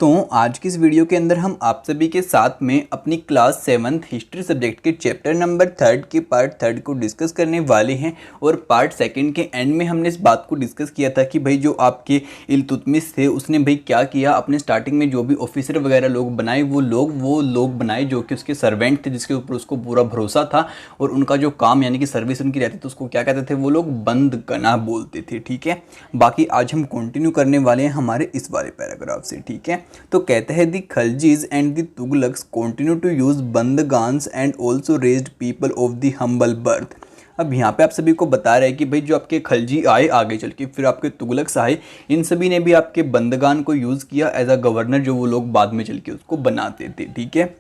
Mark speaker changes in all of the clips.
Speaker 1: तो आज की इस वीडियो के अंदर हम आप सभी के साथ में अपनी क्लास 7th हिस्ट्री सब्जेक्ट के चैप्टर नंबर 3 के पार्ट 3 को डिस्कस करने वाले हैं। और पार्ट 2 के एंड में हमने इस बात को डिस्कस किया था कि भाई जो आपके इल्तुतमिश थे उसने भाई क्या किया, अपने स्टार्टिंग में जो भी ऑफिसर वगैरह लोग बनाए वो लोग बनाए जो कि उसके सर्वेंट थे, जिसके ऊपर उसको पूरा भरोसा था। और उनका जो काम यानी कि सर्विस उनकी रहती थी उसको क्या कहते थे, वो लोग बंद गना बोलते थे। ठीक है, बाकी आज हम कंटिन्यू करने वाले हैं हमारे इस वाले पैराग्राफ से। ठीक है, तो कहते हैं the Khaljis and the Tughlaqs continue to use bandagans and also raised people of the humble birth. अब यहाँ पे आप सभी को बता रहे हैं कि भाई जो आपके खलजी आए आगे चल के, फिर आपके तुगलक्स आए, इन सभी ने भी आपके बंदगान को यूज़ किया एज अ गवर्नर, जो वो लोग बाद में चल के उसको बनाते थे। ठीक है,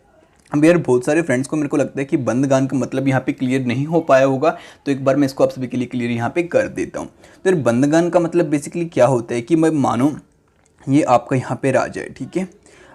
Speaker 1: अब यार बहुत सारे फ्रेंड्स को मेरे को लगता है कि बंदगान का मतलब यहाँ पे क्लियर नहीं हो पाया होगा, तो एक बार मैं इसको आप सभी के लिए क्लियर यहाँ पे कर देता हूँ। तो यार बंदगान का मतलब बेसिकली क्या होता है कि मैं मानो ये आपका यहाँ पे राजा है। ठीक है,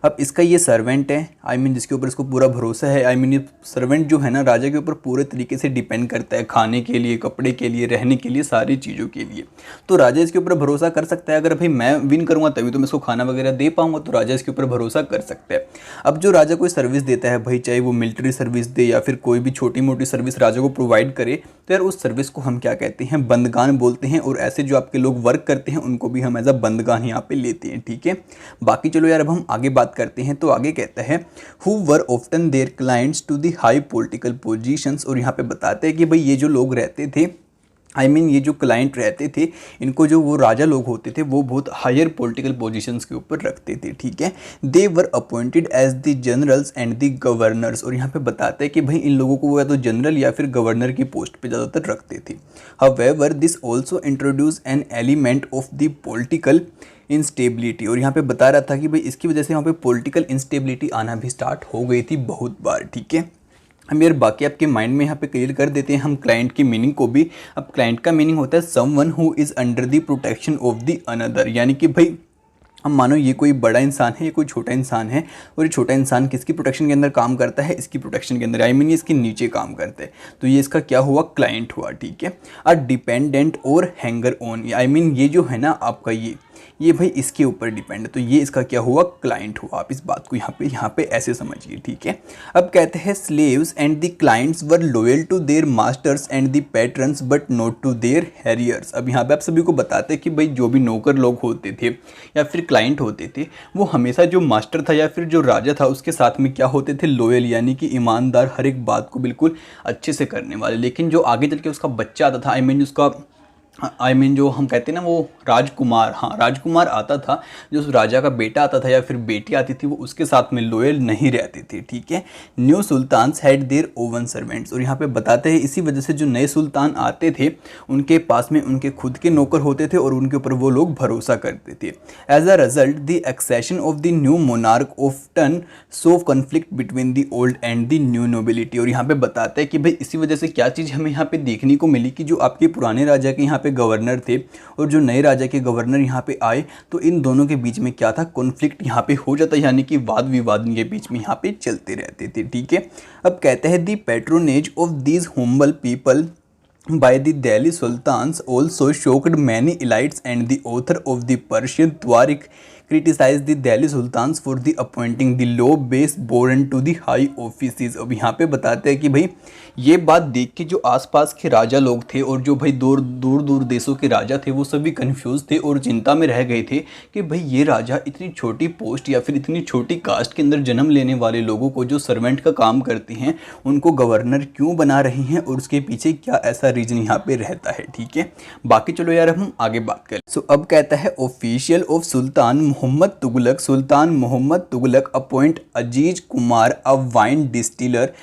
Speaker 1: अब इसका ये सर्वेंट है, आई मीन जिसके ऊपर इसको पूरा भरोसा है। आई मीन ये सर्वेंट जो है ना राजा के ऊपर पूरे तरीके से डिपेंड करता है, खाने के लिए, कपड़े के लिए, रहने के लिए, सारी चीज़ों के लिए। तो राजा इसके ऊपर भरोसा कर सकता है, अगर भाई मैं विन करूँगा तभी तो मैं इसको खाना वगैरह दे पाऊँगा, तो राजा इसके ऊपर भरोसा कर सकता है। अब जो राजा कोई सर्विस देता है भाई, चाहे वो मिलिट्री सर्विस दे या फिर कोई भी छोटी मोटी सर्विस राजा को प्रोवाइड करे, तो यार उस सर्विस को हम क्या कहते हैं, बंदगान बोलते हैं। और ऐसे जो आपके लोग वर्क करते हैं उनको भी हम एज अ बंदगान यहाँ पे लेते हैं। ठीक है, बाकी चलो यार अब हम आगे बात करते हैं। तो आगे कहता है who were often their clients to the high political positions. और यहाँ पे बताते हैं कि भाई ये जो लोग रहते थे, आई मीन ये जो क्लाइंट रहते थे, इनको जो वो राजा लोग होते थे वो बहुत हायर पॉलिटिकल पोजीशंस के ऊपर रखते थे। ठीक है, they were appointed as the generals and the governors. और यहाँ पे बताते हैं कि भाई इन लोगों को वो या तो जनरल या फिर गवर्नर की पोस्ट पे ज़्यादातर रखते थे। However this also introduce an element of the political instability. और यहाँ पे बता रहा था कि भाई इसकी वजह से यहाँ पे पॉलिटिकल इंस्टेबिलिटी आना भी स्टार्ट हो गई थी बहुत बार। ठीक है, हम यार बाकी आपके माइंड में यहाँ पे क्लियर कर देते हैं हम क्लाइंट की मीनिंग को भी। अब क्लाइंट का मीनिंग होता है someone who is under the protection of the another, यानी कि भाई हम मानो ये कोई बड़ा इंसान है, ये कोई छोटा इंसान है, और ये छोटा इंसान किसकी प्रोटेक्शन के अंदर काम करता है, इसकी प्रोटेक्शन के अंदर, आई मीन ये इसके नीचे काम करता है। तो ये इसका क्या हुआ, क्लाइंट हुआ। ठीक है, अ डिपेंडेंट और हैंगर ऑन, आई मीन ये जो है ना आपका ये भाई इसके ऊपर डिपेंड है, तो ये इसका क्या हुआ, क्लाइंट हुआ। आप इस बात को यहाँ पे ऐसे समझिए। ठीक है, अब कहते हैं slaves and the clients were loyal to their masters and the patrons but not to their heirs. अब यहाँ पे आप सभी को बताते हैं कि भाई जो भी नौकर लोग होते थे या फिर क्लाइंट होते थे, वो हमेशा जो मास्टर था या फिर जो राजा था उसके साथ में क्या होते थे, लॉयल, यानी कि ईमानदार, हर एक बात को बिल्कुल अच्छे से करने वाले। लेकिन जो आगे चल के उसका बच्चा आता था, आई मीन जो हम कहते हैं ना वो राजकुमार, हाँ राजकुमार आता था, जो उस राजा का बेटा आता था या फिर बेटी आती थी, वो उसके साथ में लॉयल नहीं रहते थे। ठीक है, new sultans had their own servants. और यहाँ पे बताते हैं इसी वजह से जो नए सुल्तान आते थे उनके पास में उनके खुद के नौकर होते थे और उनके ऊपर वो लोग भरोसा करते थे। As a result the accession of the new monarch often saw conflict between the old and the new nobility. और यहाँ पे बताते हैं कि भाई इसी वजह से क्या चीज़ हमें यहाँ पे देखने को मिली कि जो आपके पुराने राजा के यहाँ पे गवर्नर थे और जो नए राजा के गवर्नर यहाँ पे आए, तो इन दोनों के बीच में क्या था, कॉन्फ्लिक्ट यहाँ पे हो जाता, यानी कि वाद विवाद इनके बीच में यहाँ पे चलते रहते थे। ठीक है, अब कहते हैं the patronage of these humble people by the Delhi Sultans also shocked many elites, and the author of the Persian Tariq criticized the Delhi Sultans for the appointing the low base born to the high offices। अब यहाँ पे बताते हैं कि भाई ये बात देख के जो आसपास के राजा लोग थे और जो भाई दूर दूर देशों के राजा थे वो सभी कंफ्यूज थे और चिंता में रह गए थे कि भाई ये राजा इतनी छोटी पोस्ट या फिर इतनी छोटी कास्ट के अंदर जन्म लेने वाले लोगों को, जो सर्वेंट का काम करते हैं, उनको गवर्नर क्यों बना रहे हैं और उसके पीछे क्या ऐसा रीजन यहाँ पे रहता है। ठीक है, बाकी चलो यार हम आगे बात करें। सो अब कहता है official of sultan Muhammad Tughluq, sultan Muhammad Tughluq appoint Aziz Kumar a wine distiller.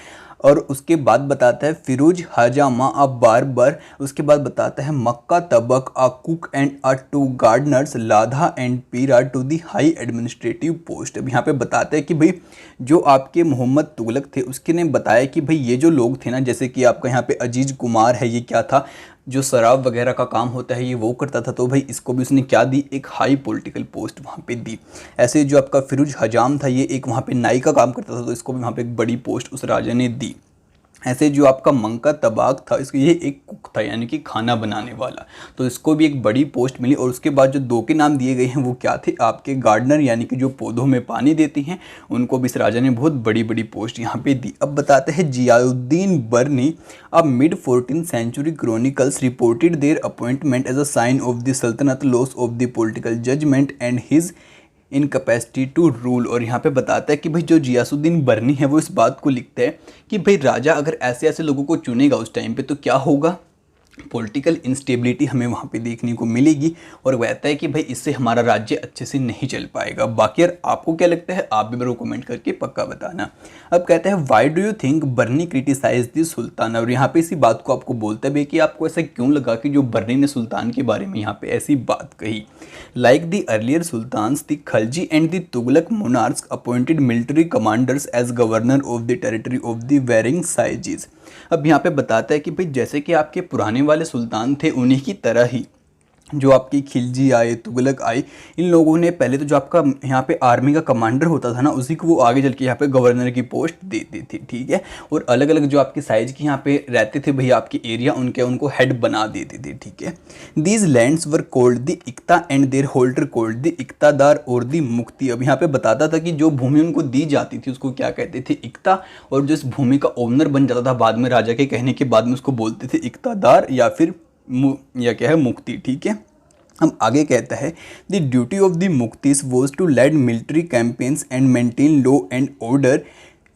Speaker 1: और उसके बाद बताता है फिरोज हजामा अ बार्बर। उसके बाद बताता है Manka Tabbakh a cook and a two gardeners Ladha and Pira to the high administrative post. अब यहाँ पे बताते हैं कि भाई जो आपके मोहम्मद तुगलक थे उसके ने बताया कि भाई ये जो लोग थे ना, जैसे कि आपका यहाँ पे अजीज कुमार है, ये क्या था, जो शराब वगैरह का काम होता है ये वो करता था, तो भाई इसको भी उसने क्या दी, एक हाई पॉलिटिकल पोस्ट वहाँ पे दी। ऐसे जो आपका फिरोज हजाम था ये एक वहाँ पे नाई का काम करता था, तो इसको भी वहाँ पे एक बड़ी पोस्ट उस राजा ने दी। ऐसे जो आपका मंका तबाक था, इसको ये एक कुक था यानी कि खाना बनाने वाला, तो इसको भी एक बड़ी पोस्ट मिली। और उसके बाद जो दो के नाम दिए गए हैं वो क्या थे, आपके गार्डनर यानी कि जो पौधों में पानी देती हैं, उनको भी इस राजा ने बहुत बड़ी बड़ी पोस्ट यहाँ पे दी। अब बताते हैं जियाउद्दीन बर्नी, अब mid 14th century chroniclers reported their appointment as a sign of the sultanate, loss of the political judgement and his incapacity to rule. और यहाँ पे बताता है कि भाई जो जियासुद्दीन बर्नी है वो इस बात को लिखता है कि भाई राजा अगर ऐसे ऐसे लोगों को चुनेगा उस टाइम पे तो क्या होगा, पॉलिटिकल इंस्टेबिलिटी हमें वहाँ पे देखने को मिलेगी। और वह कहता है कि भाई इससे हमारा राज्य अच्छे से नहीं चल पाएगा। बाकी यार आपको क्या लगता है, आप भी मेरे को कमेंट करके पक्का बताना। अब कहता है why do you think Barani criticise the sultan, और यहाँ पे इसी बात को आपको बोलता है कि आपको ऐसा क्यों लगा कि जो बर्नी ने सुल्तान के बारे में यहाँ पे ऐसी बात कही। Like the earlier sultans, the Khalji and the Tughluq monarchs appointed military commanders as governor of the territory of the varying sizes. अब यहाँ पे बताता है कि भाई जैसे कि आपके पुराने वाले सुल्तान थे, उन्हीं की तरह ही जो आपकी खिलजी आए, तुगलक आए, इन लोगों ने पहले तो जो आपका यहाँ पे आर्मी का कमांडर होता था ना, उसी को वो आगे चल के यहाँ पे गवर्नर की पोस्ट देते थे, ठीक है। और अलग अलग जो आपकी साइज के यहाँ पे रहते थे भैया आपके एरिया, उनको हेड बना देते थे, ठीक है। These lands were called the iqta and their holder called the iqtadar और द मुक्ति। अब यहाँ पे बताता था कि जो भूमि उनको दी जाती थी उसको क्या कहते थे, इक्ता, और जो इस भूमि का ओनर बन जाता था बाद में राजा के कहने के बाद में उसको बोलते थे इक्तादार या फिर क्या है, मुक्ति, ठीक है। हम आगे कहता है the duty of the muqtis was to lead military campaigns and maintain law and order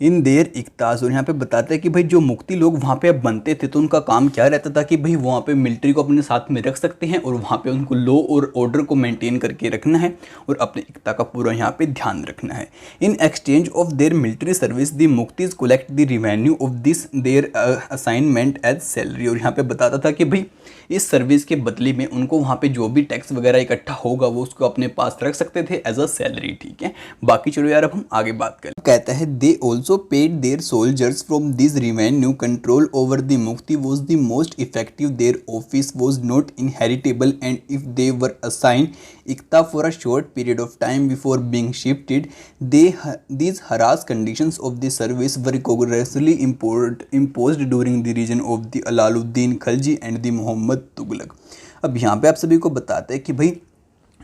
Speaker 1: in their iqtas. और यहाँ पे बताता है कि भाई जो मुक्ति लोग वहाँ पे बनते थे तो उनका काम क्या रहता था कि भाई वहाँ पे मिलिट्री को अपने साथ में रख सकते हैं और वहाँ पे उनको लॉ और ऑर्डर को मेंटेन करके रखना है और अपने इक्ता का पूरा यहाँ पे ध्यान रखना है। In exchange of their military service the muqtis collect the revenue of this their assignment as salary. और यहाँ पे बताता था कि भाई इस सर्विस के बदले में उनको वहाँ पे जो भी टैक्स वगैरह इकट्ठा होगा वो उसको अपने पास रख सकते थे एज अ सैलरी, ठीक है। बाकी चलो यार अब हम आगे बात करें। कहता है they also paid their soldiers from this revenue, control over the muqti was the most effective, their office was not inheritable and if they were assign iqta for a short period of time before being shifted, these harass conditions of the service were rigorously imposed during the reign of the Alauddin Khalji and the Muhammad Tughluq. अब यहाँ पे आप सभी को बताते हैं कि भाई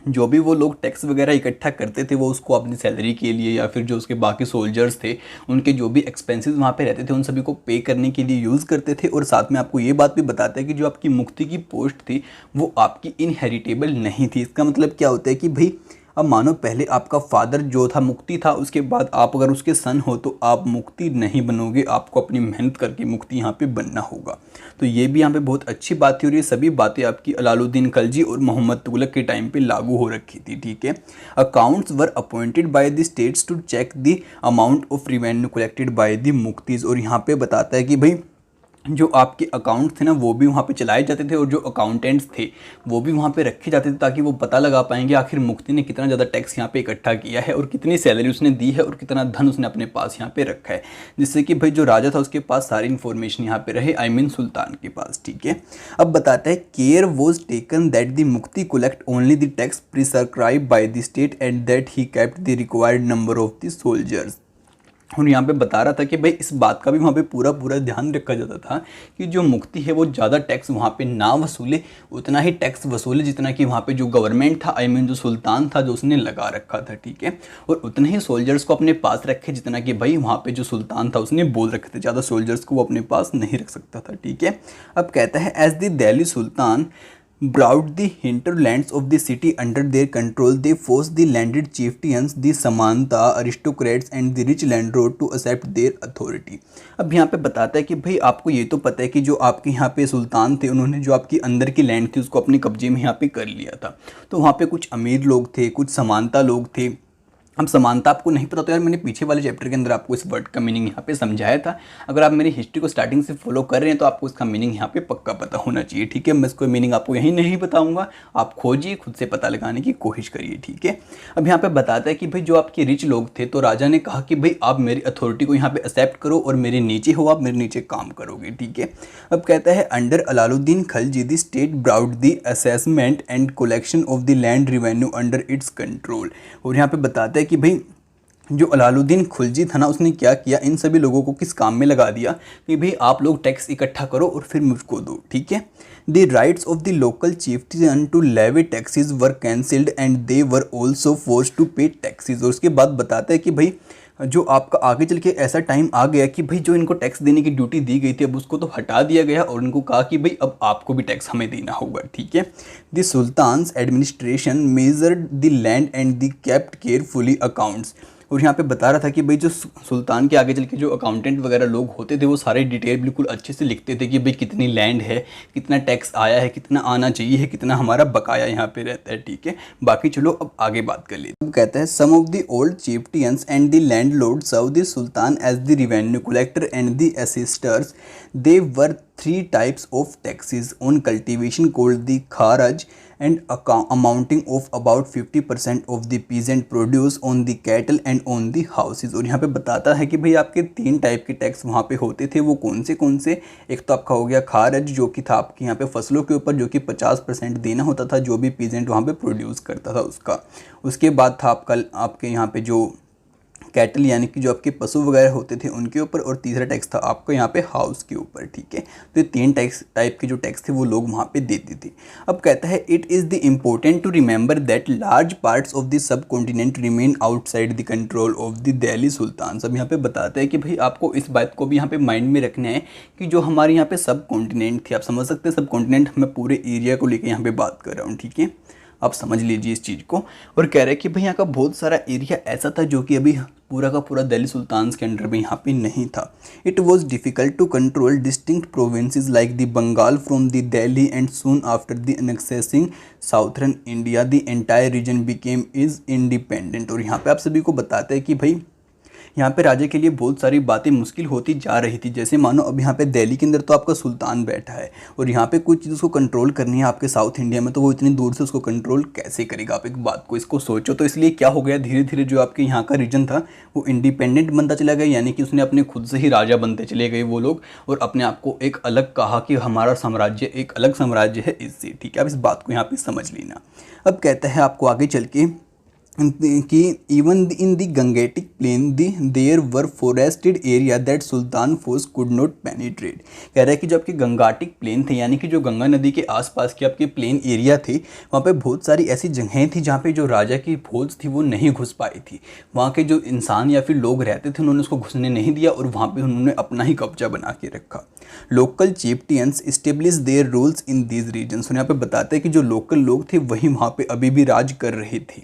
Speaker 1: जो भी वो लोग टैक्स वगैरह इकट्ठा करते थे वो उसको अपनी सैलरी के लिए या फिर जो उसके बाकी सोल्जर्स थे उनके जो भी एक्सपेंसेस वहाँ पे रहते थे उन सभी को पे करने के लिए यूज़ करते थे। और साथ में आपको ये बात भी बताते हैं कि जो आपकी मुक्ति की पोस्ट थी वो आपकी इनहेरिटेबल नहीं थी। इसका मतलब क्या होता है कि भाई अब मानो पहले आपका फादर जो था मुक्ति था, उसके बाद आप अगर उसके सन हो तो आप मुक्ति नहीं बनोगे, आपको अपनी मेहनत करके मुक्ति यहाँ पे बनना होगा। तो ये भी यहाँ पे बहुत अच्छी बात थी और ये सभी बातें आपकी अलाउद्दीन खलजी और मोहम्मद तुगलक के टाइम पे लागू हो रखी थी, ठीक है। Accounts were appointed by the states to check the amount of revenue collected by the muqtis. और यहाँ पे बताता है कि भाई जो आपके अकाउंट थे ना वो भी वहाँ पे चलाए जाते थे और जो अकाउंटेंट्स थे वो भी वहाँ पे रखे जाते थे ताकि वो पता लगा पाएंगे आखिर मुक्ति ने कितना ज़्यादा टैक्स यहाँ पे इकट्ठा किया है और कितनी सैलरी उसने दी है और कितना धन उसने अपने पास यहाँ पे रखा है, जिससे कि भाई जो राजा था उसके पास सारी इन्फॉर्मेशन यहाँ पे रहे, आई मीन सुल्तान के पास, ठीक है। अब बताता है care was taken that the muqti collect only the tax prescribe by the state and that he kept the required number of the soldiers. और यहाँ पे बता रहा था कि भाई इस बात का भी वहाँ पे पूरा ध्यान रखा जाता था कि जो मुक्ति है वो ज़्यादा टैक्स वहाँ पे ना वसूले, उतना ही टैक्स वसूले जितना कि वहाँ पे जो गवर्नमेंट था, आई मीन जो सुल्तान था जो उसने लगा रखा था, ठीक है। और उतने ही सोल्जर्स को अपने पास रखे जितना कि भाई वहाँ पे जो सुल्तान था उसने बोल रखे थे, ज़्यादा सोल्जर्स को वो अपने पास नहीं रख सकता था, ठीक है। अब कहता है as the Delhi sultan brought the hinterlands of the city under their control, they forced the landed chieftains, the samanta aristocrats and the rich landlord to accept their authority। अब यहाँ पे बताता है कि भाई आपको ये तो पता है कि जो आपके यहाँ पे सुल्तान थे उन्होंने जो आपकी अंदर की लैंड थी उसको अपने कब्जे में यहाँ पे कर लिया था। तो वहाँ पे कुछ अमीर लोग थे, कुछ समानता लोग थे। अब समानता आपको नहीं पता तो यार मैंने पीछे वाले चैप्टर के अंदर आपको इस वर्ड का मीनिंग यहाँ पे समझाया था। अगर आप मेरी हिस्ट्री को स्टार्टिंग से फॉलो कर रहे हैं तो आपको इसका मीनिंग यहाँ पे पक्का पता होना चाहिए, ठीक है। मैं इसको मीनिंग आपको यहीं नहीं बताऊंगा, आप खोजिए, खुद से पता लगाने की कोशिश करिए, ठीक है। अब यहाँ पे बताता है कि भाई जो आपके रिच लोग थे तो राजा ने कहा कि भाई आप मेरी अथॉरिटी को यहाँ पे एक्सेप्ट करो और मेरे नीचे हो, आप मेरे नीचे काम करोगे, ठीक है। अब कहता है under Alauddin Khalji the state brought the assessment and collection of the land revenue under its control. और यहाँ पे बताता है कि भाई जो अलाउद्दीन खिलजी था ना, उसने क्या किया, इन सभी लोगों को किस काम में लगा दिया कि भाई आप लोग टैक्स इकट्ठा करो और फिर मुझको दो, ठीक है। The rights of the local chieftain to levy taxes were cancelled and they were also force to pay taxes. और उसके बाद बताता है कि भाई जो आपका आगे चल के ऐसा टाइम आ गया कि भाई जो इनको टैक्स देने की ड्यूटी दी गई थी अब उसको तो हटा दिया गया और इनको कहा कि भाई अब आपको भी टैक्स हमें देना होगा, ठीक है। The sultans administration measured the land and the kept carefully accounts. और यहाँ पे बता रहा था कि भाई जो सुल्तान के आगे चल के जो अकाउंटेंट वगैरह लोग होते थे वो सारे डिटेल बिल्कुल अच्छे से लिखते थे कि भाई कितनी लैंड है, कितना टैक्स आया है, कितना आना चाहिए है, कितना हमारा बकाया यहाँ पे रहता है, ठीक है। बाकी चलो अब आगे बात कर लेते हैं। अब कहता है some of the old chieftains and the landlord serve the sultan as the revenue collector and the assessors. They were 3 types of taxes on cultivation called the kharaj and amounting of about 50% of the peasant produce on the cattle and on the houses। और यहाँ पे बताता है कि भाई आपके 3 type के tax वहाँ पे होते थे, वो कौन से। एक तो आपका हो गया खारज जो कि था आपके यहाँ पे फसलों के ऊपर, जो कि 50% देना होता था जो भी पीजेंट वहाँ पे प्रोड्यूस करता था उसका। उसके बाद था आपके यहाँ पे जो कैटल यानी कि जो आपके पशु वगैरह होते थे उनके ऊपर, और तीसरा टैक्स था आपका यहाँ पे हाउस के ऊपर, ठीक है। तो ये 3 टैक्स टाइप के जो टैक्स थे वो लोग वहाँ पे देते थे। अब कहता है it is the important to remember that large parts of the subcontinent remain outside the control of the Delhi sultan. अब यहाँ पे बताते हैं कि भाई आपको इस बात को भी यहाँ पे माइंड में रखना है कि जो हमारे यहाँ पे सब कॉन्टिनेंट थे, आप समझ सकते हैं सब कॉन्टिनेंट, मैं पूरे एरिया को लेकर यहाँ पे बात कर रहा हूँ, ठीक है। आप समझ लीजिए इस चीज़ को। और कह रहे हैं कि भाई यहाँ का बहुत सारा एरिया ऐसा था जो कि अभी पूरा का पूरा दिल्ली सुल्तान्स के अंडर में यहाँ पे नहीं था। It was difficult to control distinct provinces like the Bengal from the Delhi and soon after the annexing southern India the entire region became is independent. और यहाँ पे आप सभी को बताते हैं कि भाई यहाँ पे राजा के लिए बहुत सारी बातें मुश्किल होती जा रही थी। जैसे मानो अब यहाँ पे दिल्ली के अंदर तो आपका सुल्तान बैठा है और यहाँ पे कुछ चीज़ उसको कंट्रोल करनी है आपके साउथ इंडिया में, तो वो इतनी दूर से उसको कंट्रोल कैसे करेगा। आप एक बात को इसको सोचो। तो इसलिए क्या हो गया, धीरे धीरे जो आपके यहाँ का रीजन था वो इंडिपेंडेंट बनता चला गया, यानी कि उसने अपने खुद से ही राजा बनते चले गए वो लोग, और अपने आप को एक अलग कहा कि हमारा साम्राज्य एक अलग साम्राज्य है इससे, ठीक है। आप इस बात को यहाँ पर समझ लेना। अब कहता है आपको आगे चल के कि even in the Gangetic plain there were forested area that sultan force could not penetrate. कह रहा है कि जो आपके गंगाटिक प्लेन थे, यानी कि जो गंगा नदी के आसपास के आपके प्लेन एरिया थे, वहाँ पे बहुत सारी ऐसी जगहें थी जहाँ पे जो राजा की फौज थी वो नहीं घुस पाई थी। वहाँ के जो इंसान या फिर लोग रहते थे उन्होंने उसको घुसने नहीं दिया और वहाँ पर उन्होंने अपना ही कब्जा बना के रखा। Local chieftains establish their rules in these regions. यहाँ पे बताते हैं कि जो लोकल लोग थे वही वहाँ पे अभी भी राज कर रहे थे,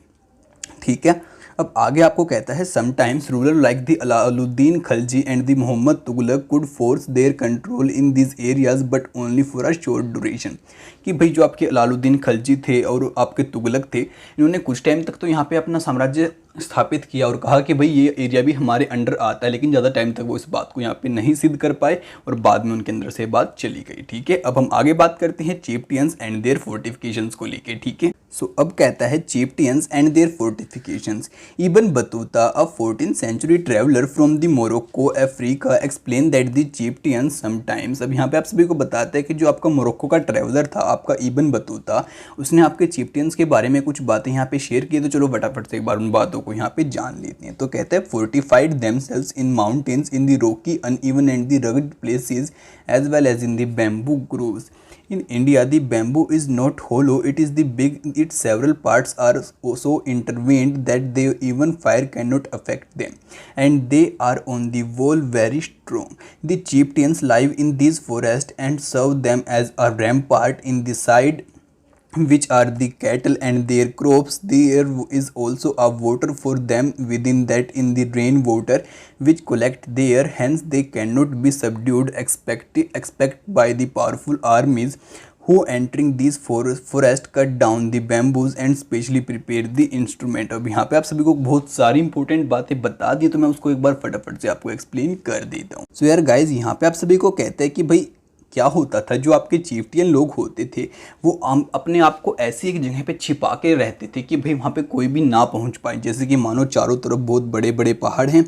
Speaker 1: ठीक है। अब आगे आपको कहता है sometimes ruler like the Alauddin Khilji and the Muhammad Tughluq could force their control in this areas but only for a short duration. कि भाई जो आपके अलाउद्दीन खिलजी थे और आपके तुगलक थे, इन्होंने कुछ टाइम तक तो यहाँ पे अपना साम्राज्य स्थापित किया और कहा कि भाई ये एरिया भी हमारे अंडर आता है, लेकिन ज़्यादा टाइम तक वो इस बात को यहाँ पे नहीं सिद्ध कर पाए और बाद में उनके अंदर से बात चली गई, ठीक है। अब हम आगे बात करते हैं चिफ्टियंस एंड देयर फोर्टिफिकेशंस को लेके, ठीक है। सो अब कहता है chieftains and their fortifications. Ibn Battuta a 14th century traveller from the Morocco Africa explain that the chieftains sometimes. अब यहाँ पे आप सभी को बताते हैं कि जो आपका मोरक्को का ट्रेवलर था आपका इब्न बतूता, उसने आपके चिफ्टियंस के बारे में कुछ बातें यहाँ पे शेयर की। तो चलो फटाफट से एक बार उन बातों को यहाँ पे जान लेते हैं। तो कहते हैं fortified themselves in mountains in the rocky uneven and the rugged places as well as in the bamboo groves. In India, the bamboo is not hollow, it is the big, its several parts are so intertwined that they even fire cannot affect them, and they are on the whole very strong. The chieftains live in these forests and serve them as a rampart in the side which are the cattle and their crops. There is also a water for them within that in the rainwater which collect there, hence they cannot be subdued except by the powerful armies who entering these forest cut down the bamboos and specially prepare the instrument। अब यहाँ पे आप सभी को बहुत सारी important बातें बता दी, तो मैं उसको एक बार फटाफट से आपको एक्सप्लेन कर देता हूँ। सो यार गाइज, यहाँ पे आप सभी को कहते हैं कि भाई क्या होता था, जो आपके चिफ्टियन लोग होते थे वो अपने आप को ऐसी एक जगह पे छिपा के रहते थे कि भाई वहाँ पे कोई भी ना पहुँच पाए। जैसे कि मानो चारों तरफ बहुत बड़े बड़े पहाड़ हैं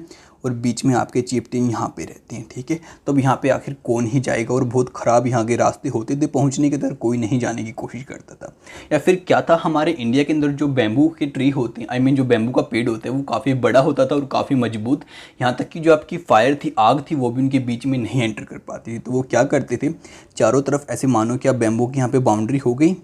Speaker 1: और बीच में आपके चिफ्टिंग यहाँ पे रहते हैं, ठीक है। तो अब यहाँ पे आखिर कौन ही जाएगा, और बहुत ख़राब यहाँ के रास्ते होते थे पहुँचने के, तरफ कोई नहीं जाने की कोशिश करता था। या फिर क्या था, हमारे इंडिया के अंदर जो बैम्बू के ट्री होते हैं, आई मीन जो बैम्बू का पेड़ होता है वो काफ़ी बड़ा होता था और काफ़ी मजबूत, यहाँ तक कि जो आपकी फायर थी, आग थी, वो भी उनके बीच में नहीं एंटर कर पाती थी। तो वो क्या करते थे, चारों तरफ ऐसे मानो कि आप बैम्बू की यहाँ पे बाउंड्री हो गई,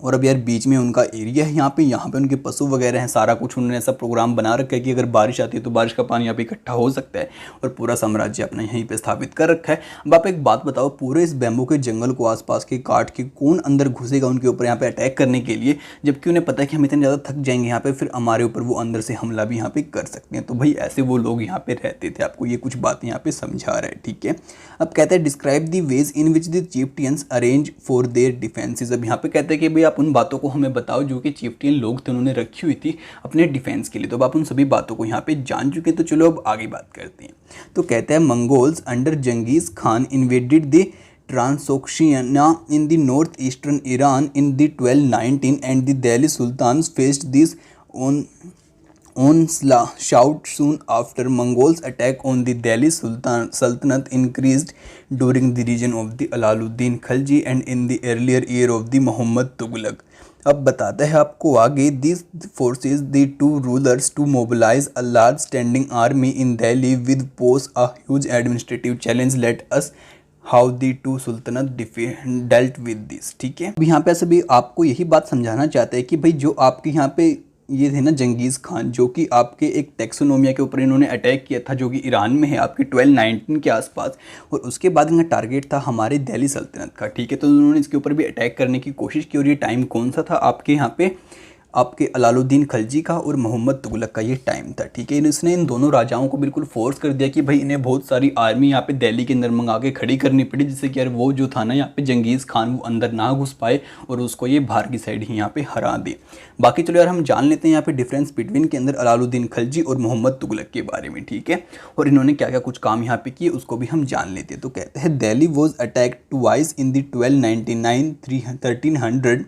Speaker 1: और अब यार बीच में उनका एरिया है, यहाँ पे उनके पशु वगैरह हैं, सारा कुछ उन्होंने ऐसा प्रोग्राम बना रखा है कि अगर बारिश आती है तो बारिश का पानी यहाँ पे इकट्ठा हो सकता है, और पूरा साम्राज्य अपना यहीं पे स्थापित कर रखा है। अब आप एक बात बताओ, पूरे इस बैम्बू के जंगल को आसपास के काट के कौन अंदर घुसेगा उनके ऊपर यहाँ पे अटैक करने के लिए, जबकि उन्हें पता है कि हम इतने ज़्यादा थक जाएंगे यहाँ पे, फिर हमारे ऊपर वो अंदर से हमला भी यहाँ पे कर सकते हैं। तो भाई ऐसे वो लोग यहाँ पे रहते थे, आपको ये कुछ बातें यहाँ पे समझा रहा है, ठीक है। अब कहते हैं describe the ways in which the chieftains arrange for their defences. अब यहाँ पे कहते हैं कि भाई आप उन बातों को हमें बताओ जो कि चिफ्टियन लोग थे उन्होंने रखी हुई थी अपने डिफेंस के लिए। तो अब आप उन सभी बातों को यहाँ पे जान चुके हैं, तो चलो अब आगे बात करते हैं। तो कहता है Mongols under जंगीज Khan invaded the Transoxiana in the northeastern Iran in the 1219 and the Delhi Sultans faced this onslaught soon after. Mongols attack on the Delhi Sultanate increased during the reign of the Alaluddin Khalji and in the earlier year of the Muhammad Tughlaq. अब बताता है आपको आगे, these forces the two rulers to mobilize a large standing army in Delhi with pose a huge administrative challenge. Let us how the to sultanate dealt with this, ठीक है। अब यहाँ पे सभी आपको यही बात समझाना चाहते हैं कि भाई जो आपके यहाँ पे ये थे ना जंगीज़ खान, जो कि आपके एक टेक्सोनोमिया के ऊपर इन्होंने अटैक किया था, जो कि ईरान में है आपके 1219 के आसपास, और उसके बाद इनका टारगेट था हमारे दिल्ली सल्तनत का, ठीक है। तो उन्होंने इसके ऊपर भी अटैक करने की कोशिश की, और ये टाइम कौन सा था आपके यहाँ पे, आपके अलाउद्दीन खलजी का और मोहम्मद तुगलक का ये टाइम था, ठीक है। इसने इन दोनों राजाओं को बिल्कुल फोर्स कर दिया कि भाई इन्हें बहुत सारी आर्मी यहाँ पे दिल्ली के अंदर मंगा के खड़ी करनी पड़ी, जिससे कि यार वो जो था ना यहाँ पे जंगीज़ खान वो अंदर ना घुस पाए और उसको ये बाहर की साइड ही यहाँ पे हरा दे। बाकी चलो यार हम जान लेते हैं यहाँ पे डिफरेंस बिटवीन के अंदर अलाउद्दीन खलजी और मोहम्मद तुगलक के बारे में, ठीक है, और इन्होंने क्या क्या कुछ काम यहाँ पे किए उसको भी हम जान लेते हैं। तो कहते हैं Delhi was attacked twice in the 1299, 1300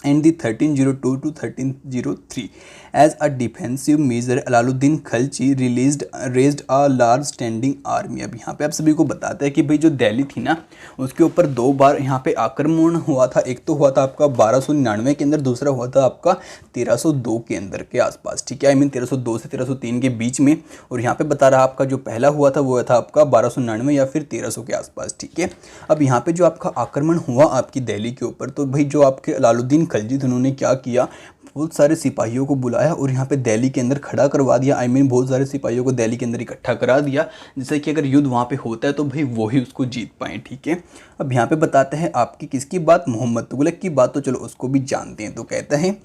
Speaker 1: and the 1302 to 1303 as a defensive measure. Alaluddin Khalji raised a large standing army. अब यहाँ पे आप सभी को बताते हैं कि भाई जो दिल्ली थी ना उसके ऊपर दो बार यहाँ पे आक्रमण हुआ था। एक तो हुआ था आपका 1299 के अंदर, दूसरा हुआ था आपका 1302 के अंदर के आसपास, ठीक है, आई मीन 1302 से 1303 के बीच में। और यहाँ पे बता रहा आपका जो पहला हुआ था वो था आपका 1299 या फिर 1300 के आसपास, ठीक है। अब यहाँ पे जो आपका आक्रमण हुआ आपकी दिल्ली के ऊपर, तो भाई जो आपके अलाउद्दीन खलजी थे उन्होंने क्या किया, बहुत सारे सिपाहियों को बुलाया और यहाँ पे दिल्ली के अंदर खड़ा करवा दिया, आई मीन बहुत सारे सिपाहियों को दिल्ली के अंदर इकट्ठा करा दिया, जिससे कि अगर युद्ध वहाँ पे होता है तो भाई वो ही उसको जीत पाएँ, ठीक है। अब यहाँ पे बताते हैं आपकी किसकी बात, मोहम्मद तुगलक की बात, तो चलो उसको भी जानते हैं। तो कहता है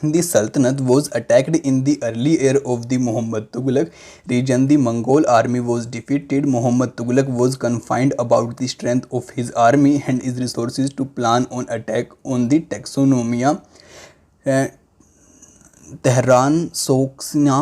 Speaker 1: The Sultanate was attacked in the early era of the Muhammad Tughlaq region. The Mongol army was defeated. Muhammad Tughlaq was confined about the strength of his army and his resources to plan on attack on the Taxonomia. Tehran-Soxna,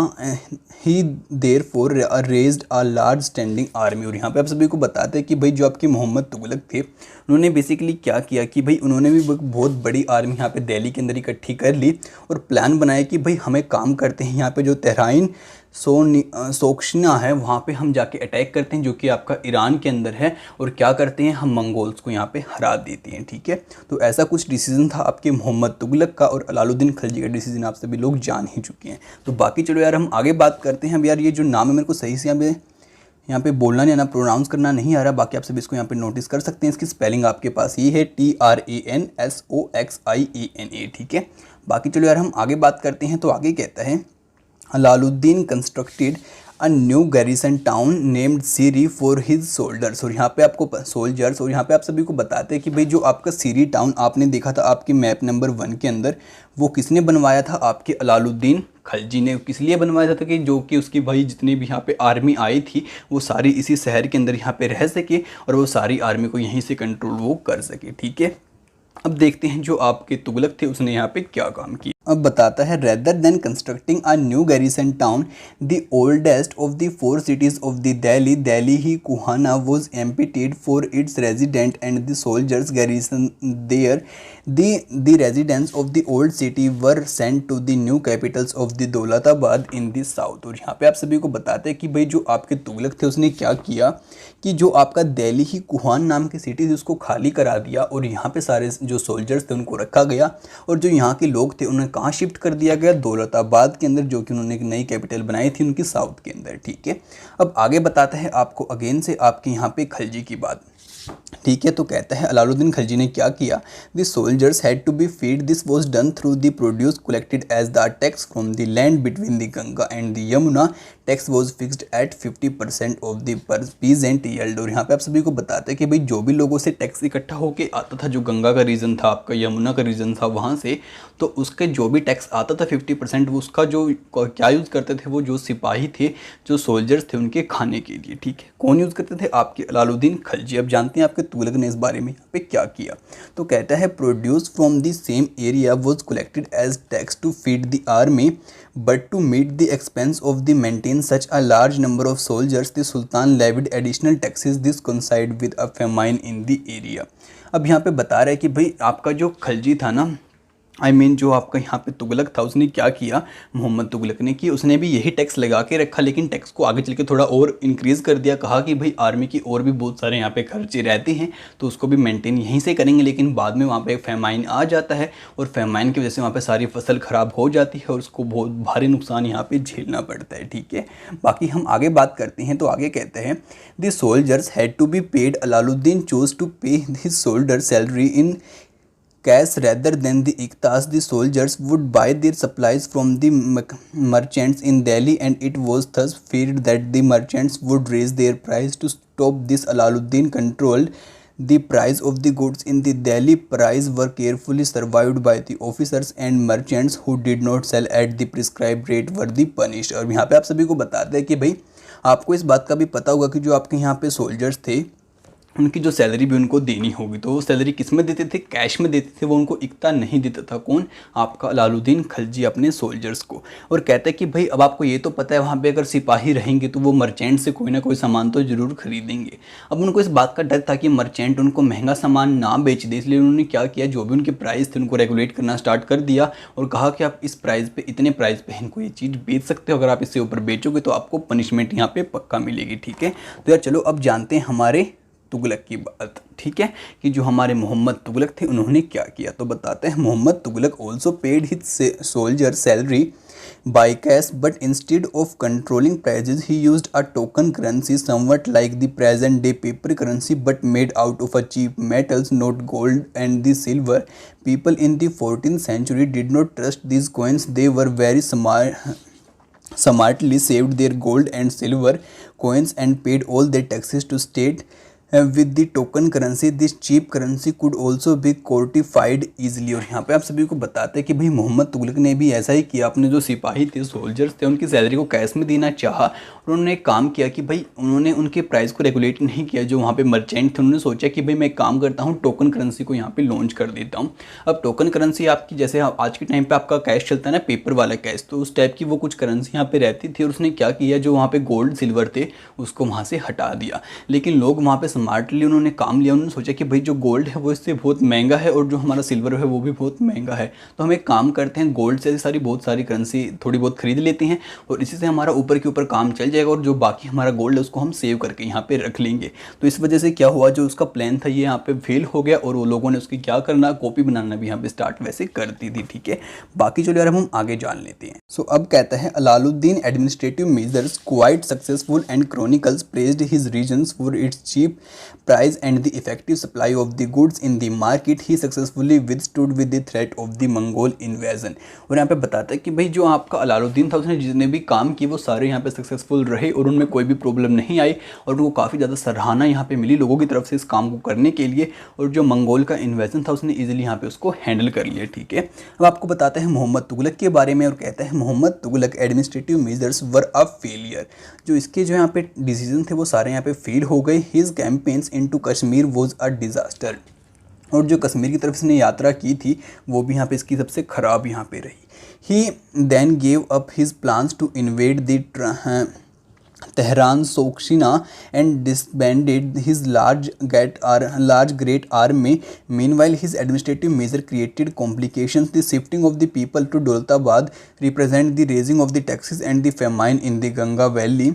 Speaker 1: he therefore raised a large standing army. और यहाँ पे आप सभी को बताते हैं कि भाई जो आपके मोहम्मद तुगलक थे उन्होंने बेसिकली क्या किया कि भाई उन्होंने भी बहुत बड़ी आर्मी यहाँ पे दिल्ली के अंदर इकट्ठी कर ली और प्लान बनाया कि भाई हमें काम करते हैं यहाँ पे जो तेहराइन सोक्शना है वहाँ पे हम जाके अटैक करते हैं, जो कि आपका ईरान के अंदर है, और क्या करते हैं हम मंगोल्स को यहाँ पे हरा देते हैं, ठीक है। तो ऐसा कुछ डिसीजन था आपके मोहम्मद तुगलक का, और अलाउद्दीन खलजी का डिसीजन आप सभी लोग जान ही चुके हैं। तो बाकी चलो यार हम आगे बात करते हैं। अब यार ये जो नाम है मेरे को सही से यहाँ पे बोलना नहीं आना, प्रोनाउंस करना नहीं आ रहा, बाकी आप सभी इसको यहाँ पे नोटिस कर सकते हैं। इसकी स्पेलिंग आपके पास ये है TRANSOXIANA, ठीक है। बाकी चलो यार हम आगे बात करते हैं। तो आगे कहता है Alauddin constructed a new garrison town named Siri for his soldiers. और यहाँ पे आपको सोल्जर्स, और यहाँ पे आप सभी को बताते हैं कि भाई जो आपका सीरी टाउन आपने देखा था आपके मैप नंबर 1 के अंदर, वो किसने बनवाया था, आपके अलाउद्दीन खलजी ने। किस लिए बनवाया था कि जो कि उसकी भाई जितनी भी यहाँ पे आर्मी आई थी वो सारी इसी शहर के अंदर यहाँ पे रह सके और वो सारी आर्मी को यहीं से कंट्रोल वो कर सके, ठीक है। अब देखते हैं जो आपके तुगलक थे उसने यहाँ पे क्या काम किया। अब बताता है rather than constructing a new garrison town the oldest of the 4 cities of the Delhi ही Kuhna was emptied for its resident and the soldiers garrison there. The residents of the old city were sent to the new capitals of the Daulatabad in the south। और यहाँ पे आप सभी को बताते हैं कि भाई जो आपके तुगलक थे उसने क्या किया कि जो आपका दिल्ली ही कुहान नाम की सिटी थी उसको खाली करा दिया और यहाँ पे सारे जो सोल्जर्स थे उनको रखा गया और जो यहाँ के लोग थे उन्हें कहाँ शिफ्ट कर दिया गया, दौलताबाद के अंदर, जो कि उन्होंने एक नई कैपिटल बनाई थी उनकी साउथ के अंदर। ठीक है, अब आगे बताता है आपको अगेन से आपके यहाँ पे खलजी की बात। ठीक है, तो कहता है अलाउद्दीन खलजी ने क्या किया, the soldiers had to be feed, this was done through the produce collected as the tax from the land between the Ganga and the Yamuna. Tax was fixed at 50% of the peasant yield. और यहाँ पे आप सभी को बताते हैं कि भाई जो भी लोगों से टैक्स इकट्ठा होकर आता था, जो गंगा का रीजन था आपका, यमुना का रीजन था वहाँ से, तो उसके जो भी टैक्स आता था 50% वो उसका जो क्या यूज़ करते थे, वो जो सिपाही थे, जो सोल्जर्स थे, उनके खाने के लिए। ठीक है, कौन यूज़ करते थे, आपके अलाउद्दीन खलजी। अब जानते हैं आपके तुगलक ने इस बारे में यहाँ पे क्या किया। तो कहता है produce from the same area was collected as tax to feed the army but to meet the expense of the maintain such a large number of soldiers the sultan levied additional taxes this coincide with a famine in the area. अब यहाँ पे बता रहा है कि भाई आपका जो खलजी था ना, जो आपका यहाँ पे तुगलक था, उसने क्या किया, मोहम्मद तुगलक ने, कि उसने भी यही टैक्स लगा के रखा, लेकिन टैक्स को आगे चल के थोड़ा और इंक्रीज़ कर दिया। कहा कि भाई आर्मी की और भी बहुत सारे यहाँ पे खर्चे रहते हैं तो उसको भी मेंटेन यहीं से करेंगे, लेकिन बाद में वहाँ पे फेमाइन आ जाता है और फेमाइन की वजह से वहाँ पे सारी फसल ख़राब हो जाती है और उसको बहुत भारी नुकसान यहाँ पर झेलना पड़ता है। ठीक है, बाकी हम आगे बात करते हैं। तो आगे कहते हैं the soldiers had to be paid, Alauddin chose to pay his soldier salary in cash rather than the iqtas. The soldiers would buy their supplies from the merchants in Delhi and it was thus feared that the merchants would raise their price. To stop this, Alaluddin controlled the price of the goods in the Delhi. Price were carefully survived by the officers and merchants who did not sell at the prescribed rate were the punished। और यहाँ पे आप सभी को बताते हैं कि भाई आपको इस बात का भी पता होगा कि जो आपके यहाँ पे सोल्जर्स थे उनकी जो सैलरी भी उनको देनी होगी, तो वो सैलरी किस में देते थे, कैश में देते थे, वो उनको इकता नहीं देता था। कौन, आपका अलाउद्दीन खलजी अपने सोल्जर्स को। और कहते हैं कि भाई अब आपको ये तो पता है वहाँ पे अगर सिपाही रहेंगे तो वो मर्चेंट से कोई ना कोई सामान तो ज़रूर खरीदेंगे। अब उनको इस बात का डर था कि मर्चेंट उनको महंगा सामान ना बेच दे, इसलिए उन्होंने क्या किया, जो भी उनके प्राइस थे उनको रेगुलेट करना स्टार्ट कर दिया और कहा कि आप इस प्राइस पे, इतने प्राइस पे इनको ये चीज़ बेच सकते हो, अगर आप इससे ऊपर बेचोगे तो आपको पनिशमेंट यहाँ पे पक्का मिलेगी। ठीक है, तो यार चलो अब जानते हैं हमारे तुगलक की बात। ठीक है, कि जो हमारे मोहम्मद तुगलक थे उन्होंने क्या किया। तो बताते हैं Mohammad Tughlaq also paid his soldier salary by cash, but instead of controlling prices he used a token currency somewhat like the present day paper currency but made out of a cheap metals, not gold and the silver. People in the 14th century did not trust these coins. They were very smartly saved their gold and silver coins and paid all their taxes to state. With the token currency, this cheap currency could also be codified easily। और यहाँ पे आप सभी को बताते हैं कि भाई मोहम्मद तुगलक ने भी ऐसा ही किया। अपने जो सिपाही थे, सोल्जर्स थे, उनकी सैलरी को कैश में देना चाहा और उन्होंने एक काम किया कि भाई उन्होंने उनके प्राइस को रेगुलेट नहीं किया। जो वहाँ पे मर्चेंट थे उन्होंने सोचा कि भाई मैं एक काम करता हूँ, टोकन करेंसी को यहाँ पे लॉन्च कर देता हूँ। अब टोकन करेंसी आपकी, जैसे आज के टाइम पे आपका कैश चलता है ना, पेपर वाला कैश, तो उस टाइप की वो कुछ करेंसी यहाँ पे रहती थी। और उसने क्या किया, जो वहाँ पे गोल्ड सिल्वर थे उसको वहाँ से हटा दिया। लेकिन लोग वहाँ पे स्मार्टली उन्होंने काम लिया, उन्होंने सोचा कि भाई जो गोल्ड है वो इससे बहुत महंगा है और जो हमारा सिल्वर है वो भी बहुत महंगा है, तो हम एक काम करते हैं, गोल्ड से बहुत सारी करेंसी थोड़ी बहुत खरीद लेते हैं और इसी से हमारा ऊपर के ऊपर काम चल जाएगा और जो बाकी हमारा गोल्ड है उसको हम सेव करके यहाँ पे रख लेंगे। तो इस वजह से क्या हुआ, जो उसका प्लान था ये यहाँ पे फेल हो गया और वो लोगों ने उसकी क्या करना, कॉपी बनाना भी यहाँ पे स्टार्ट वैसे कर दी थी। ठीक है, बाकी चलो यार हम आगे जान लेते हैं। सो अब कहता है Alauddin administrative measures quite successful and chronicles praised his reasons for its cheap price and the effective supply of the goods in the market. He successfully withstood with the threat of the Mongol invasion। और यहाँ पे बताता है कि भाई जो आपका अलाउद्दीन था उसने जितने भी काम किए वो सारे यहाँ पे सक्सेसफुल रहे और उनमें कोई भी प्रॉब्लम नहीं आई और उनको काफ़ी ज़्यादा सराहना यहाँ पे मिली लोगों की तरफ से इस काम को करने के लिए। और जो मंगोल का इन्वेजन था उसने ईजिली यहाँ पे उसको हैंडल कर लिया। ठीक है, अब आपको बताते हैं मोहम्मद तुगलक के बारे में और कहता है Mohammad Tughlaq administrative measures were a failure. जो इसके जो यहाँ पे डिसीजन थे वो सारे यहाँ पे फेल हो गए। His campaigns into Kashmir was a disaster. और जो कश्मीर की तरफ इसने यात्रा की थी वो भी यहाँ पे इसकी सबसे ख़राब यहाँ पे रही। He then gave up his plans to invade the Tehran Sokhina and disbanded his large great army. Meanwhile, his administrative measure created complications. The shifting of the people to Dolatabad represent the raising of the taxes and the famine in the Ganga Valley.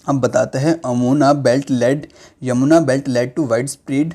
Speaker 1: अब बताते हैं Yamuna belt led to widespread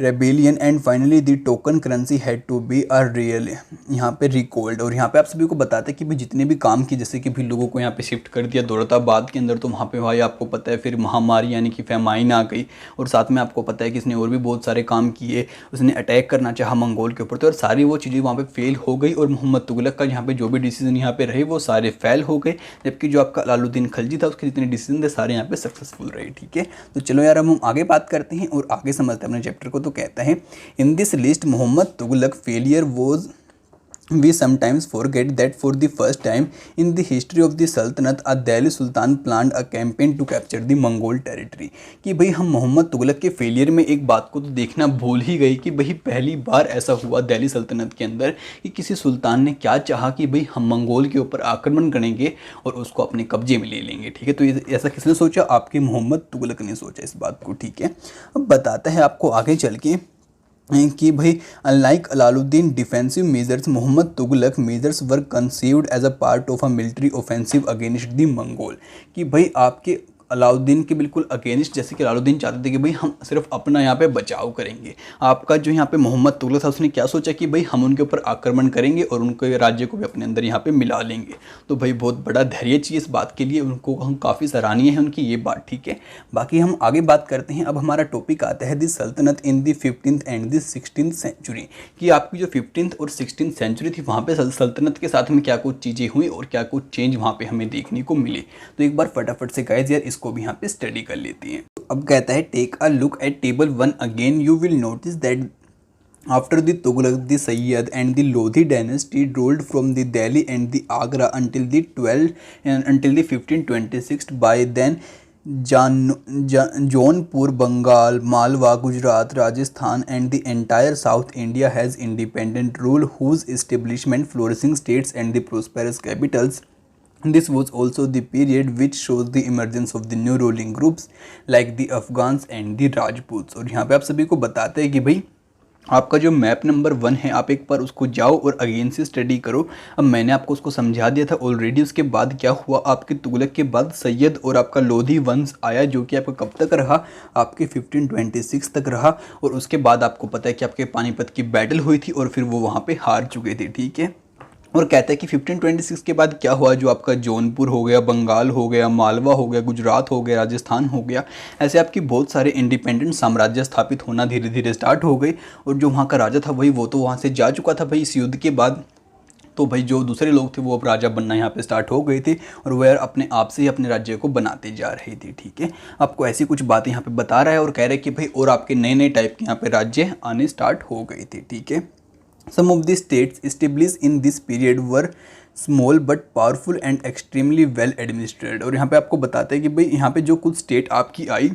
Speaker 1: rebellion and finally the token currency had to be a real यहाँ पे recalled. और यहाँ पे आप सभी को बताते हैं कि भाई जितने भी काम किए, जैसे कि भी लोगों को यहाँ पे शिफ्ट कर दिया दौलताबाद के अंदर, तो वहाँ पे भाई आपको पता है फिर महामारी यानी कि फेमाइन आ गई। और साथ में आपको पता है कि इसने और भी बहुत सारे काम किए, उसने अटैक करना चाहा मंगोल के ऊपर, तो और सारी वो चीज़ें वहाँ पे फेल हो गई और मोहम्मद तुगलक का यहाँ पे जो भी डिसीजन यहाँ पे रहे वो सारे फेल हो गए, जबकि जो आपका अलाउद्दीन खिलजी था उसके जितने डिसीजन थे सारे यहाँ पे सक्सेसफुल रहे। ठीक है, तो चलो यार हम आगे बात करते हैं और आगे समझते हैं अपने चैप्टर को। तो कहता है in this list Mohammad Tughlaq failure was We sometimes forget that for the first time in the history of the Sultanate, a Delhi Sultan planned a campaign to capture the Mongol territory। कि भाई हम मोहम्मद तुगलक के failure में एक बात को तो देखना भूल ही गए कि भाई पहली बार ऐसा हुआ दिल्ली सल्तनत के अंदर कि किसी सुल्तान ने क्या चाहा कि भाई हम मंगोल के ऊपर आक्रमण करेंगे और उसको अपने कब्जे में ले लेंगे। ठीक है, तो ऐसा किसने सोचा? आपके मोहम्मद तुगलक ने सोचा इस बात को। ठीक है, अब बताता है आपको आगे चल के कि भाई unlike Alauddin defensive measures, Mohammad Tughlaq measures were conceived as a part of a military offensive against the Mongol. कि भाई आपके अलाउद्दीन के बिल्कुल अगेंस्ट, जैसे कि अलाउद्दीन चाहते थे कि भाई हम सिर्फ अपना यहाँ पे बचाव करेंगे। आपका जो यहाँ पे मोहम्मद तुगलक था उसने क्या सोचा कि भाई हम उनके ऊपर आक्रमण करेंगे और उनके राज्य को भी अपने अंदर यहाँ पे मिला लेंगे। तो भाई बहुत बड़ा धैर्य चाहिए इस बात के लिए, उनको हम काफ़ी सराहनीय है उनकी ये बात। ठीक है, बाकी हम आगे बात करते हैं। अब हमारा टॉपिक आता है the sultanate in the 15th and the 16th century. कि आपकी जो 15th और 16th सेंचुरी थी वहाँ पे सल्तनत के साथ में क्या कुछ चीज़ें हुई और क्या कुछ चेंज वहाँ पे हमें देखने को मिले। तो एक बार फटाफट से गाइस यार को भी यहाँ पे स्टडी कर लेती हैं। तो अब कहता है take a look at table 1 again, you will notice that after the Tughlaq, the Sayyid and the Lodhi dynasty ruled from the Delhi and the Agra until the 1526. By then Jaunpur, Bengal, Malwa, Gujarat, Rajasthan and the entire South India has independent rule, whose establishment flourishing states and the prosperous capitals. This was also the period which shows the emergence of the new ruling groups like the Afghans and the Rajputs। और यहाँ पे आप सभी को बताते हैं कि भाई आपका जो मैप नंबर 1 है आप एक बार उसको जाओ और अगेन से स्टडी करो। अब मैंने आपको उसको समझा दिया था ऑलरेडी। उसके बाद क्या हुआ, आपके तुगलक के बाद सैयद और आपका लोधी वंश आया, जो कि आपका कब तक रहा, आपके 1526 तक रहा। और उसके बाद आपको पता है कि आपके पानीपत की बैटल हुई थी और फिर वो वहाँ पे हार चुके थे। ठीक है, और कहता है कि 1526 के बाद क्या हुआ, जो आपका जौनपुर हो गया, बंगाल हो गया, मालवा हो गया, गुजरात हो गया, राजस्थान हो गया, ऐसे आपकी बहुत सारे इंडिपेंडेंट साम्राज्य स्थापित होना धीरे धीरे स्टार्ट हो गए। और जो वहाँ का राजा था वो तो वहाँ से जा चुका था भाई इस युद्ध के बाद। तो भाई जो दूसरे लोग थे वो अब राजा बनना यहाँ पे स्टार्ट हो गए थे और वो यार अपने आप से ही अपने राज्य को बनाते जा रहे थे। ठीक है, आपको ऐसी कुछ बातें यहाँ पे बता रहा है और कह रहा है कि भाई और आपके नए नए टाइप के यहाँ पे राज्य आने स्टार्ट हो गए थे। ठीक है, some of the states established in this period were small but powerful and extremely well administered। और यहाँ पे आपको बताते हैं कि भाई यहाँ पे जो कुछ स्टेट आपकी आई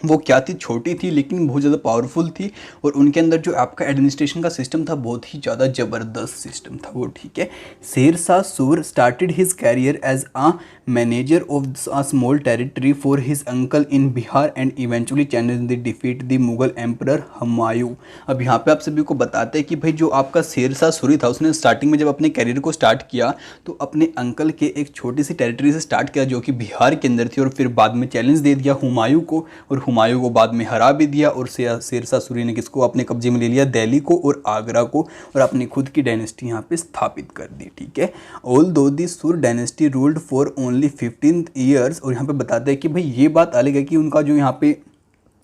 Speaker 1: वो क्या थी, छोटी थी लेकिन बहुत ज़्यादा पावरफुल थी। और उनके अंदर जो आपका एडमिनिस्ट्रेशन का सिस्टम था बहुत ही ज़्यादा ज़बरदस्त सिस्टम था वो। ठीक है, Sher Shah Sur started his career as a manager of a small territory for his uncle in Bihar and eventually challenge the defeat the Mughal emperor Humayun. अब यहाँ पे आप सभी को बताते हैं कि भाई जो आपका शेर शाह सूरी था उसने स्टार्टिंग में जब अपने कैरियर को स्टार्ट किया तो अपने अंकल के एक छोटी सी टेरिटरी से स्टार्ट किया जो कि बिहार के अंदर थी, और फिर बाद में चैलेंज दे दिया हुमायूं को, और हुमायूं को बाद में हरा भी दिया। और शेर शाह सूरी ने किसको अपने कब्जे में ले लिया, दिल्ली को और आगरा को, और अपनी खुद की डायनेस्टी यहाँ पे स्थापित कर दी। ठीक है, ऑल दो दी सूर dynasty ruled for only 15 years. और यहाँ पे बताते हैं कि भाई ये बात अलग है कि उनका जो यहाँ पे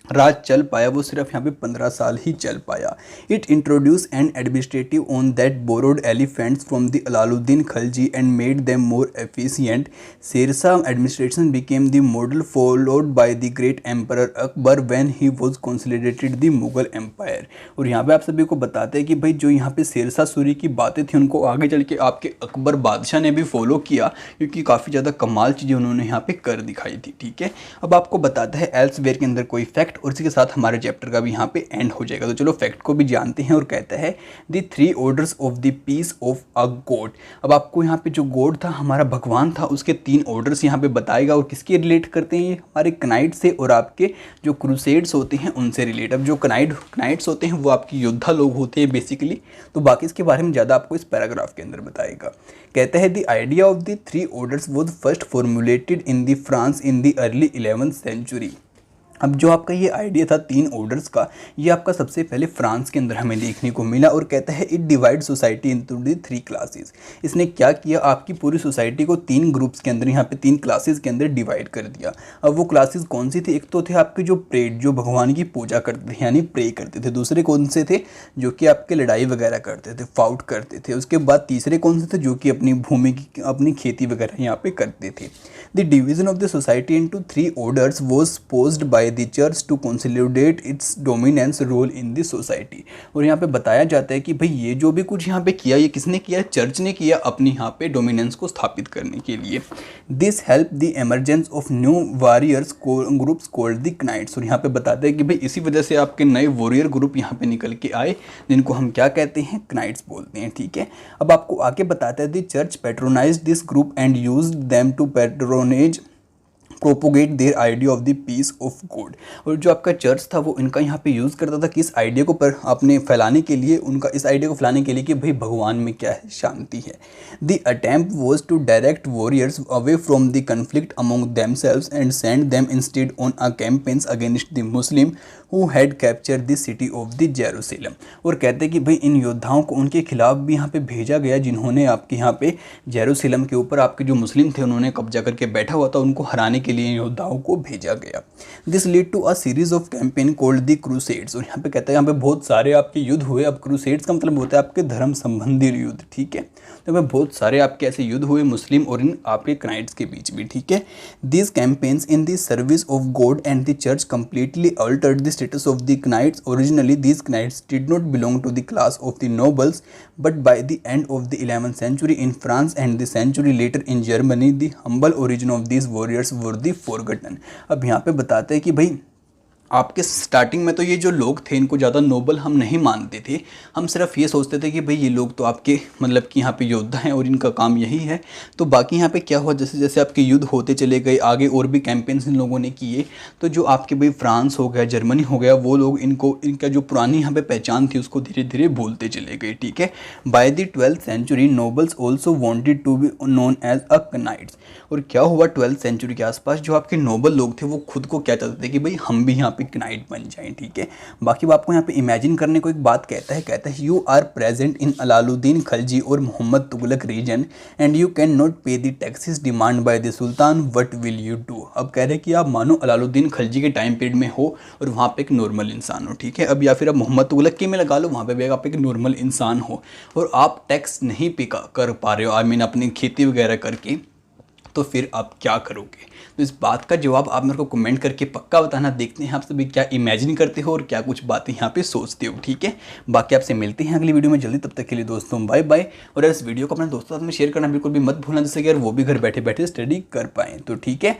Speaker 1: राज चल पाया वो सिर्फ यहाँ पे 15 साल ही चल पाया। It introduce an administrative on that borrowed elephants from the Alauddin Khilji and made them more efficient. Shershah administration became the model followed by the great emperor Akbar when he was consolidated the Mughal empire. और यहाँ पे आप सभी को बताते हैं कि भाई जो यहाँ पे शेरशाह सूरी की बातें थी उनको आगे चल के आपके अकबर बादशाह ने भी फॉलो किया, क्योंकि काफ़ी ज़्यादा कमाल चीज़ें उन्होंने यहाँ पे कर दिखाई थी। ठीक है, अब आपको बताता है एल्सवेयर के अंदर कोई फैक्ट फैक्ट और इसी के साथ हमारे चैप्टर का भी यहाँ पे एंड हो जाएगा। तो चलो फैक्ट को भी जानते हैं। और कहता है the 3 orders of the peace of a god. अब आपको यहाँ पे जो गॉड था, हमारा भगवान था, उसके 3 ऑर्डर्स यहाँ पे बताएगा। और किसके रिलेट करते हैं ये? हमारे कनाइट से और आपके जो क्रूसेड्स होते हैं उनसे रिलेट। अब जो कनाइट्स होते हैं वो आपके योद्धा लोग होते हैं बेसिकली। तो बाकी इसके बारे में ज़्यादा आपको इस पैराग्राफ के अंदर बताएगा। कहता है the idea of the 3 orders was first formulated in the France in the early 11th century. अब जो आपका ये आइडिया था 3 ऑर्डर्स का, ये आपका सबसे पहले फ्रांस के अंदर हमें देखने को मिला। और कहता है it divide society into the 3 classes. इसने क्या किया, आपकी पूरी सोसाइटी को 3 ग्रुप्स के अंदर, यहाँ पे 3 क्लासेस के अंदर डिवाइड कर दिया। अब वो क्लासेस कौन सी थी? एक तो थे आपके जो प्रेड, जो भगवान की पूजा करते थे यानी प्रे करते थे। दूसरे कौन से थे? जो कि आपके लड़ाई वगैरह करते थे, फाउट करते थे। उसके बाद तीसरे कौन से थे? जो कि अपनी भूमि की, अपनी खेती वगैरह यहाँ पे करते थे। The division of the society into 3 orders was posed by the church to consolidate its dominance role in the society. और यहाँ पे बताया जाता है कि भाई ये जो भी कुछ यहाँ पे किया, ये किसने किया? चर्च ने किया, अपनी यहाँ पे डोमिनेंस को स्थापित करने के लिए। This help the emergence of new warriors groups called the knights. और यहाँ पे बताते हैं कि भाई इसी वजह से आपके नए वॉरियर ग्रुप यहाँ पे निकल के आए, जिनको हम क्या कहते हैं? कनाइट्स बोलते हैं। ठीक है, अब आपको आगे बताता है the church patronise this group and use them to patronage propagate their idea of the peace of god. और जो आपका चर्च था वो इनका यहाँ पे यूज़ करता था किस आइडिया को पर अपने फैलाने के लिए, उनका इस आइडिया को फैलाने के लिए कि भाई भगवान में क्या है? शांति है। The attempt was to direct warriors away from the conflict among themselves and send them instead on a campaigns against the Muslim who had capture the city of the Jerusalem. और कहते हैं कि भाई इन योद्धाओं को उनके खिलाफ भी यहाँ पे भेजा गया, जिन्होंने आपके यहाँ पे जेरूसलम के ऊपर आपके जो मुस्लिम थे उन्होंने कब्जा करके बैठा हुआ था, उनको हराने के लिए योद्धाओं को भेजा गया। This lead to a series of campaign called the crusades. और यहाँ पे कहता है यहाँ पे बहुत सारे आपके युद्ध हुए। अब क्रूसेड्स का मतलब होता है आपके धर्म संबंधी युद्ध। ठीक है, तो यहाँ पे बहुत सारे आपके ऐसे युद्ध हुए मुस्लिम और इन आपके कनाइट्स के बीच भी। ठीक है, these campaigns in the service of God and the church completely altered the status of the knights. Originally these knights did not belong to the class of the nobles, but by the end of the 11th century in France and the century later in Germany, the humble origin of these warriors were the forgotten। अब यहाँ पे बताते हैं कि भाई आपके starting में तो ये जो लोग थे इनको ज़्यादा नोबल हम नहीं मानते थे। हम सिर्फ ये सोचते थे कि भाई ये लोग तो आपके मतलब कि यहाँ पे योद्धा हैं और इनका काम यही है। तो बाकी यहाँ पे क्या हुआ, जैसे जैसे आपके युद्ध होते चले गए आगे और भी कैंपेन्स इन लोगों ने किए, तो जो आपके भाई फ्रांस हो गया, जर्मनी हो गया, वो लोग इनको इनका जो पुरानी यहाँ पे पहचान थी उसको धीरे धीरे भूलते चले गए। ठीक है, by the 12th century nobles also wanted to be known as a knights. और क्या हुआ 12th century के आसपास जो आपके नोबल लोग थे वो खुद को क्या चाहते थे कि भाई हम भी यहाँ पे कनाइट बन जाएं। ठीक है, बाकी वो आपको यहाँ पे इमेजिन करने को एक बात कहता है you are present in Alauddin Khalji और Mohammad Tughlaq reign and you can not pay the taxes demand by the sultan, what will you do. अब कह रहे हैं कि आप मानो अलाउद्दीन खलजी के टाइम पीरियड में हो और वहाँ पे एक नॉर्मल इंसान हो। ठीक है, अब या फिर आप मोहम्मद तुगलक के में लगा लो, वहाँ पे भी आप एक नॉर्मल इंसान हो और आप टैक्स नहीं पे कर पा रहे हो, आई मीन अपनी खेती वगैरह करके, तो फिर आप क्या करोगे? तो इस बात का जवाब आप मेरे को कमेंट करके पक्का बताना। देखते हैं आप सभी क्या इमेजिन करते हो और क्या कुछ बातें यहाँ पे सोचते हो। ठीक है, बाकी आपसे मिलते हैं अगली वीडियो में जल्दी, तब तक के लिए दोस्तों बाय बाय। और इस वीडियो को अपने दोस्तों के साथ में शेयर करना बिल्कुल भी मत भूलना, जिससे कि यार वो भी घर बैठे बैठे स्टडी कर पाएँ। तो ठीक है,